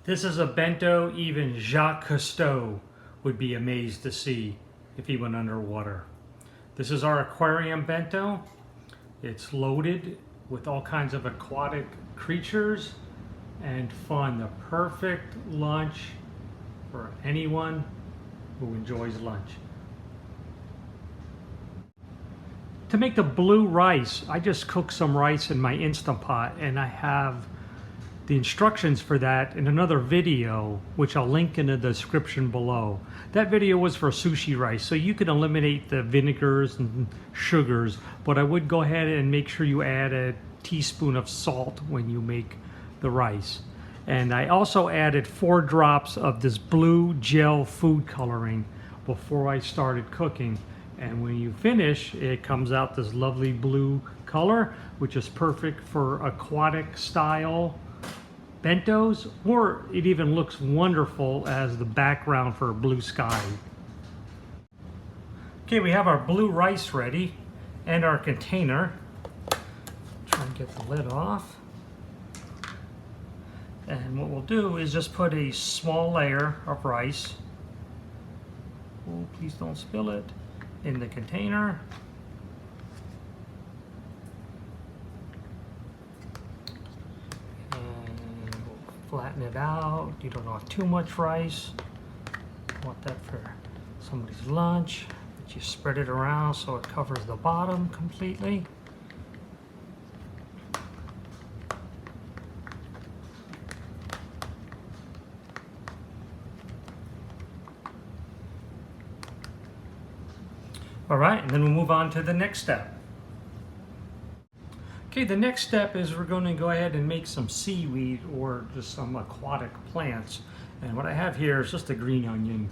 This is a bento even Jacques Cousteau would be amazed to see if he went underwater. This is our aquarium bento. It's loaded with all kinds of aquatic creatures and fun. The perfect lunch for anyone who enjoys lunch. To make the blue rice, I just cooked some rice in my Insta-pot, and I have the instructions for that in another video, which I'll link in the description below. That video was for sushi rice, so you can eliminate the vinegars and sugars, but I would go ahead and make sure you add a teaspoon of salt when you make the rice. And I also added 4 drops of this blue gel food coloring before I started cooking. And when you finish, it comes out this lovely blue color, which is perfect for aquatic style bentos, or it even looks wonderful as the background for a blue sky. Okay, we have our blue rice ready and our container. Try and get the lid off. And what we'll do is just put a small layer of rice. Oh, please don't spill it. In the container. And we'll flatten it out. You don't want too much rice. You want that for somebody's lunch. But you spread it around so it covers the bottom completely. All right, and then we'll move on to the next step. Okay, the next step is we're going to go ahead and make some seaweed or just some aquatic plants. And what I have here is just a green onion,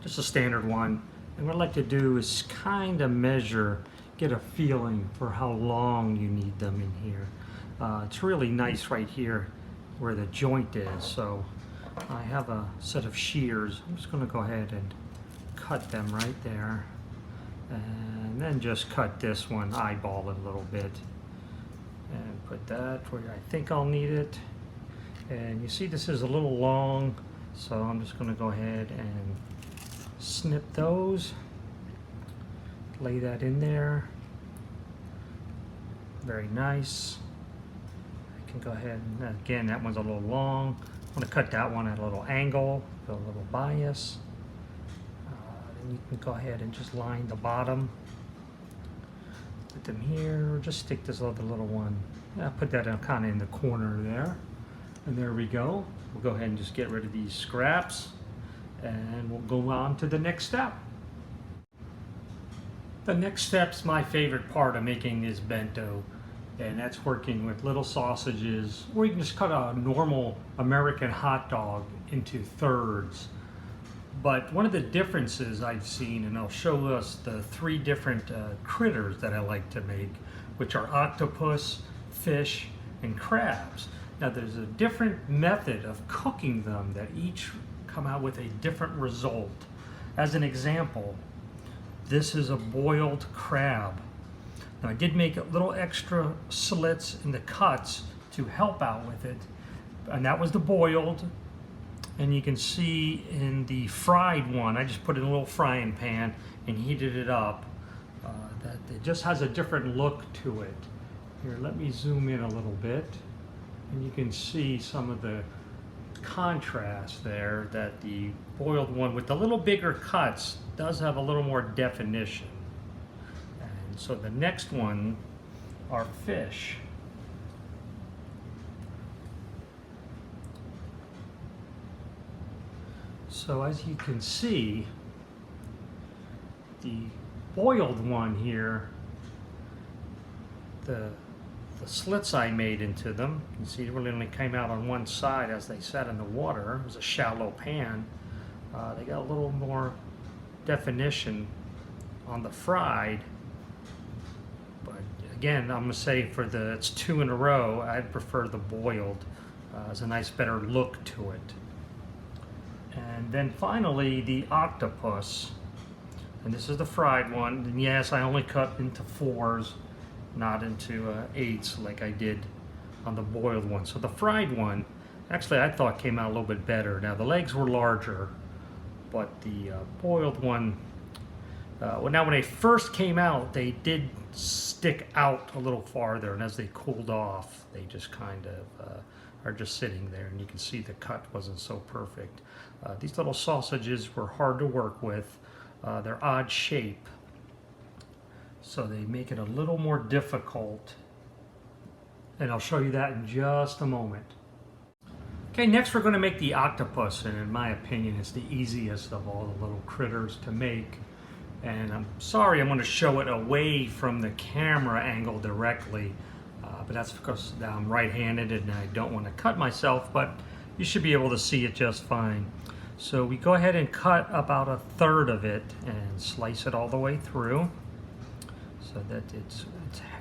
just a standard one. And what I like to do is kind of measure, get a feeling for how long you need them in here. It's really nice right here where the joint is. So I have a set of shears. I'm just going to go ahead and cut them right there. And then just cut this one, eyeball it a little bit, and put that where I think I'll need it. And you see this is a little long, so I'm just going to go ahead and snip those, lay that in there. Very nice. I can go ahead and, again, that one's a little long. I'm going to cut that one at a little angle, a little bias. You can go ahead and just line the bottom. Put them here, or just stick this other little one. Put that kind of in the corner there. And there we go. We'll go ahead and just get rid of these scraps. And we'll go on to the next step. The next step's my favorite part of making this bento. And that's working with little sausages. Or you can just cut a normal American hot dog into thirds. But one of the differences I've seen, and I'll show us the 3 different critters that I like to make, which are octopus, fish, and crabs. Now there's a different method of cooking them that each come out with a different result. As an example, this is a boiled crab. Now I did make a little extra slits in the cuts to help out with it, and that was the boiled. And you can see in the fried one, I just put it in a little frying pan and heated it up. That it just has a different look to it. Here, let me zoom in a little bit. And you can see some of the contrast there, that the boiled one with the little bigger cuts does have a little more definition. And so the next one are fish. So as you can see, the boiled one here, the slits I made into them, you see it really only came out on one side as they sat in the water. It was a shallow pan. They got a little more definition on the fried. But again, I'm gonna say for it's 2 in a row, I'd prefer the boiled. As a nice, better look to it. And then finally, the octopus. And this is the fried one. And yes, I only cut into 4s, not into 8s like I did on the boiled one. So the fried one, Actually, I thought came out a little bit better. Now the legs were larger, but the boiled one, well, now when they first came out, they did stick out a little farther, and as they cooled off, they just kind of are just sitting there, and you can see the cut wasn't so perfect. These little sausages were hard to work with. They're odd shape, so they make it a little more difficult, and I'll show you that in just a moment. Okay, next we're going to make the octopus, and in my opinion it's the easiest of all the little critters to make. And I'm sorry I'm going to show it away from the camera angle directly, but that's because I'm right-handed and I don't want to cut myself, but you should be able to see it just fine. So we go ahead and cut about 1/3 of it and slice it all the way through so that it's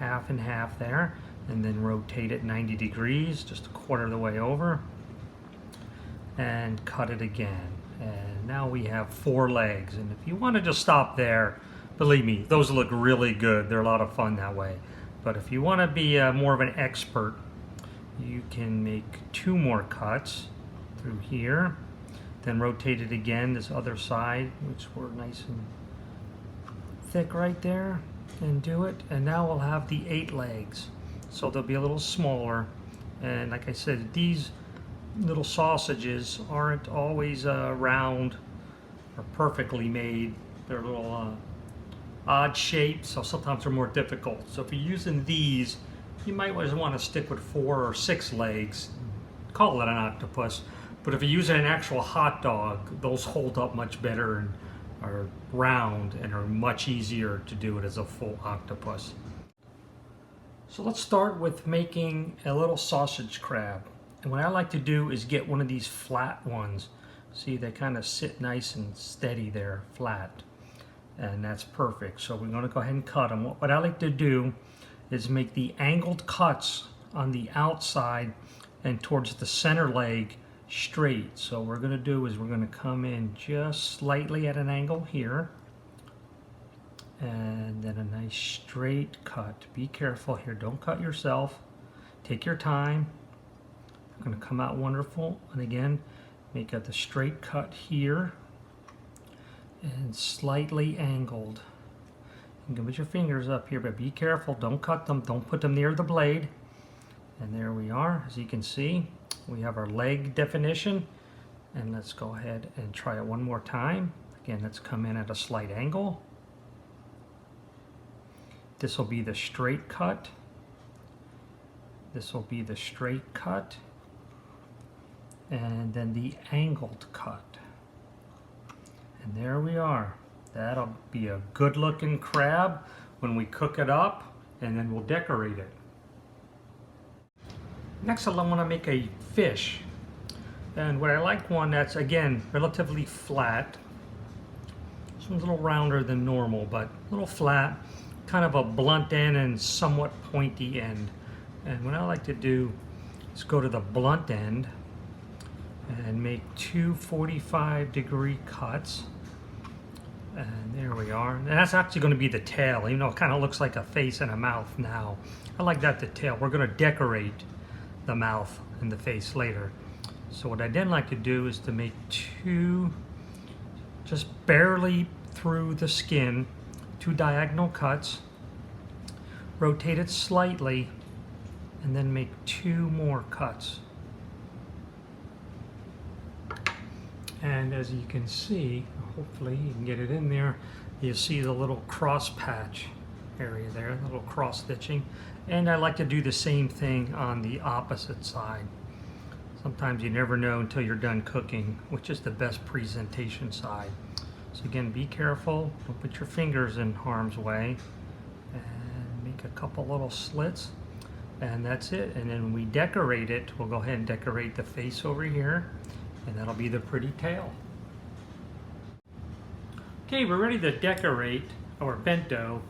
half and half there, and then rotate it 90 degrees, just 1/4 of the way over, and cut it again. And now we have 4 legs, and if you want to just stop there, believe me, those look really good. They're a lot of fun that way. But if you want to be more of an expert, you can make 2 more cuts through here, then rotate it again this other side, which were nice and thick right there, and do it. And now we'll have the 8 legs, so they'll be a little smaller. And like I said, these little sausages aren't always round or perfectly made. They're a little odd shaped, so sometimes they're more difficult. So if you're using these, you might always want to stick with 4 or 6 legs, call it an octopus. But if you're using an actual hot dog, those hold up much better and are round and are much easier to do it as a full octopus. So let's start with making a little sausage crab. And what I like to do is get one of these flat ones. See, they kind of sit nice and steady there, flat. And that's perfect. So we're going to go ahead and cut them. What I like to do is make the angled cuts on the outside and towards the center leg straight. So what we're going to do is we're going to come in just slightly at an angle here, and then a nice straight cut. Be careful here, don't cut yourself. Take your time. It's going to come out wonderful. And again, make the straight cut here and slightly angled. You can put your fingers up here, but be careful, don't cut them, don't put them near the blade. And there we are. As you can see, we have our leg definition. And let's go ahead and try it one more time. Again, let's come in at a slight angle. This will be the straight cut. This will be the straight cut. And then the angled cut. And there we are. That'll be a good looking crab when we cook it up, and then we'll decorate it. Next I want to make a fish. And what I like one that's, again, relatively flat. This one's a little rounder than normal, but a little flat, kind of a blunt end and somewhat pointy end. And what I like to do is go to the blunt end and make 2 45-degree cuts. And there we are. And that's actually going to be the tail, even though it kind of looks like a face and a mouth now. I like that, the tail. We're going to decorate the mouth and the face later. So what I then like to do is to make 2, just barely through the skin, 2 diagonal cuts, rotate it slightly, and then make 2 more cuts. And as you can see, hopefully you can get it in there, you see the little cross patch area there, the little cross stitching. And I like to do the same thing on the opposite side. Sometimes you never know until you're done cooking which is the best presentation side. So again, be careful, don't put your fingers in harm's way, and make a couple little slits, and that's it. And then when we decorate it, we'll go ahead and decorate the face over here, and that'll be the pretty tail. Okay, we're ready to decorate our bento,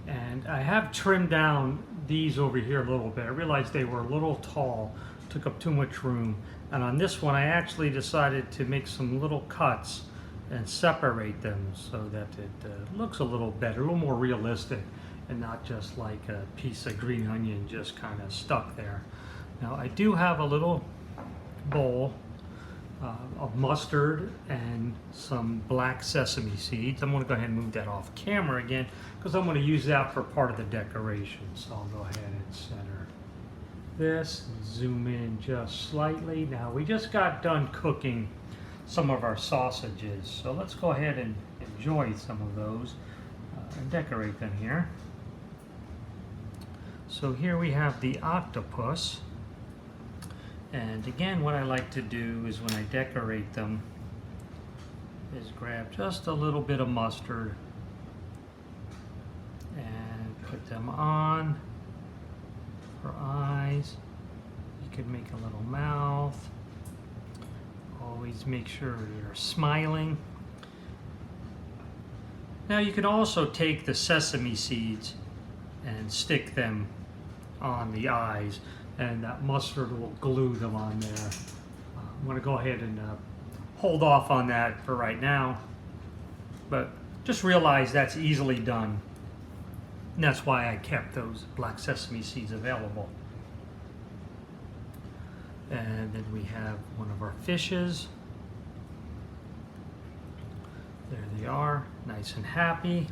and I have trimmed down these over here a little bit. I realized they were a little tall, took up too much room, and on this one I actually decided to make some little cuts and separate them so that it looks a little better, a little more realistic, and not just like a piece of green onion just kind of stuck there. Now I do have a little bowl of mustard and some black sesame seeds. I'm going to go ahead and move that off camera again because I'm going to use that for part of the decoration. So I'll go ahead and center this, zoom in just slightly. Now we just got done cooking some of our sausages, so let's go ahead and enjoy some of those and decorate them here. So here we have the octopus. And again, what I like to do is when I decorate them is grab just a little bit of mustard and put them on for eyes. You could make a little mouth. Always make sure you're smiling. Now you can also take the sesame seeds and stick them on the eyes, and that mustard will glue them on there. I'm going to go ahead and hold off on that for right now, but just realize that's easily done. And that's why I kept those black sesame seeds available. And then we have one of our fishes. There they are, nice and happy.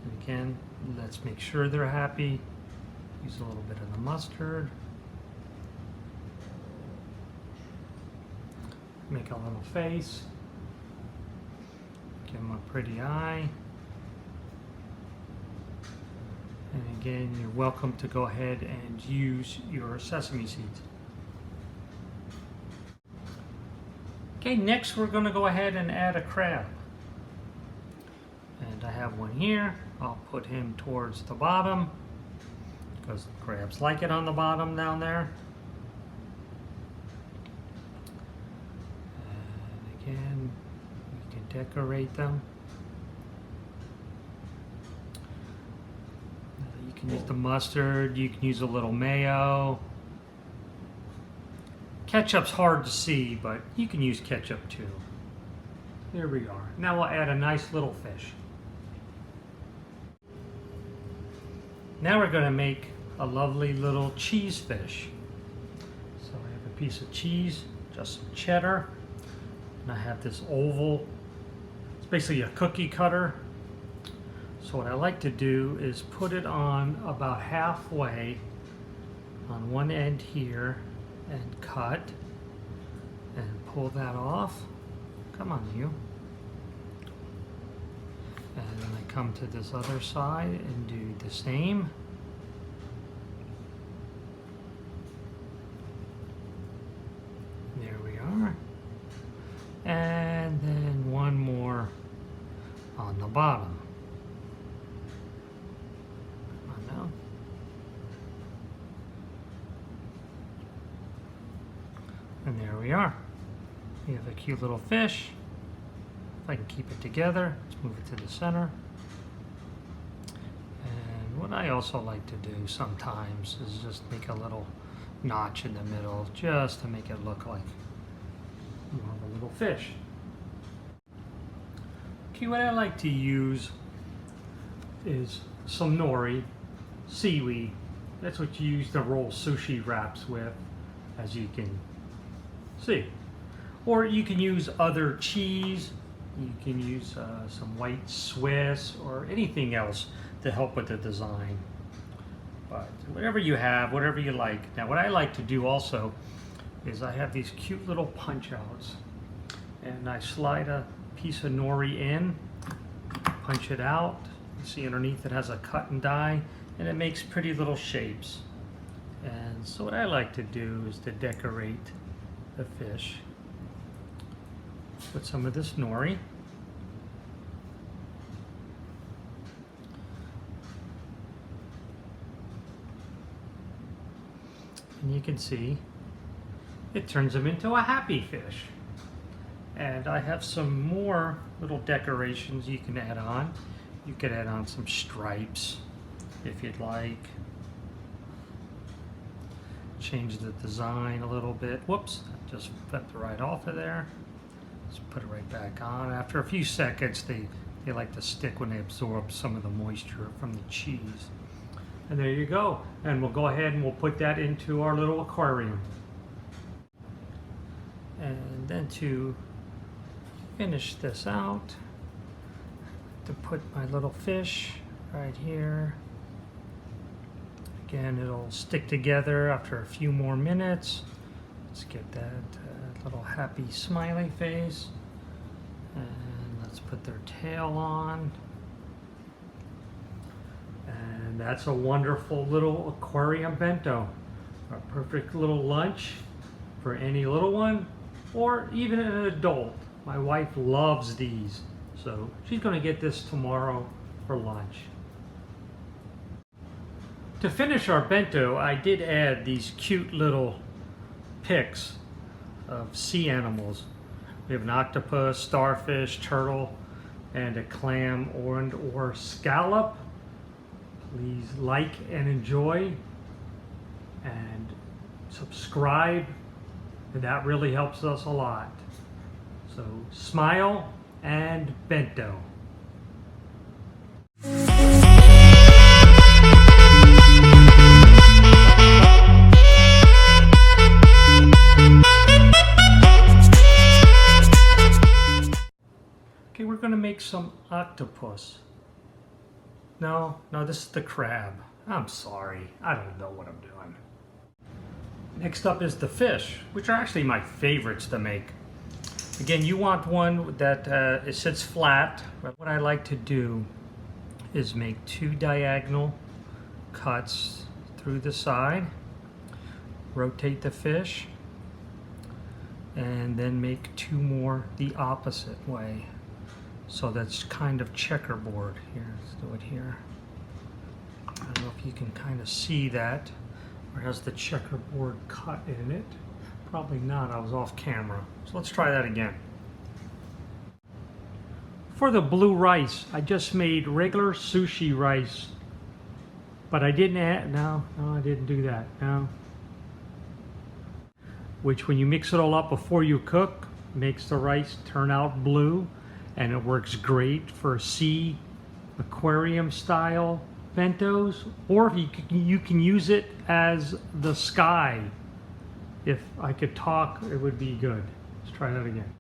And again, let's make sure they're happy. Use a little bit of the mustard. Make a little face. Give them a pretty eye. And again, you're welcome to go ahead and use your sesame seeds. Okay, next we're going to go ahead and add a crab. And I have one here. I'll put him towards the bottom, because the crabs like it on the bottom down there. And again, you can decorate them. You can use the mustard, you can use a little mayo. Ketchup's hard to see, but you can use ketchup too. There we are. Now we'll add a nice little fish. Now we're going to make a lovely little cheese fish. So I have a piece of cheese, just some cheddar, and I have this oval. It's basically a cookie cutter. So what I like to do is put it on about halfway on one end here and cut and pull that off. Come on, you. And then I come to this other side and do the same. There we are. And then one more on the bottom. Come on now. And there we are. We have a cute little fish. If I can keep it together, let's move it to the center. And what I also like to do sometimes is just make a little notch in the middle, just to make it look like more of a little fish. Okay, what I like to use is some nori, seaweed. That's what you use to roll sushi wraps with, as you can see. Or you can use other cheese. You can use some white Swiss or anything else to help with the design. But whatever you have, whatever you like. Now what I like to do also is I have these cute little punch outs. And I slide a piece of nori in, punch it out. You see underneath it has a cut and die, and it makes pretty little shapes. And so what I like to do is to decorate the fish with some of this nori. And you can see it turns them into a happy fish. And I have some more little decorations you can add on. You could add on some stripes if you'd like. Change the design a little bit. Whoops, just flipped right off of there. Just put it right back on. After a few seconds, they like to stick when they absorb some of the moisture from the cheese. And there you go. And we'll go ahead and we'll put that into our little aquarium. And then to finish this out, to put my little fish right here. Again, it'll stick together after a few more minutes. Let's get that little happy smiley face. And let's put their tail on. And that's a wonderful little Aquarium Bento. A perfect little lunch for any little one or even an adult. My wife loves these, so she's going to get this tomorrow for lunch. To finish our bento, I did add these cute little pics of sea animals. We have an octopus, starfish, turtle, and a clam or scallop. Please like and enjoy and subscribe. That really helps us a lot. So smile and bento. Okay, we're gonna make some octopus. No, this is the crab. I'm sorry, I don't know what I'm doing. Next up is the fish, which are actually my favorites to make. Again, you want one that it sits flat. But what I like to do is make 2 diagonal cuts through the side, rotate the fish, and then make 2 more the opposite way. So that's kind of checkerboard. Here, let's do it here. I don't know if you can kind of see that, or has the checkerboard cut in it. Probably not, I was off camera. So let's try that again. For the blue rice, I just made regular sushi rice, but I didn't add, no, I didn't do that, no. Which when you mix it all up before you cook, makes the rice turn out blue, and it works great for sea aquarium style bentos, or if you can use it as the sky. If I could talk, it would be good. Let's try that again.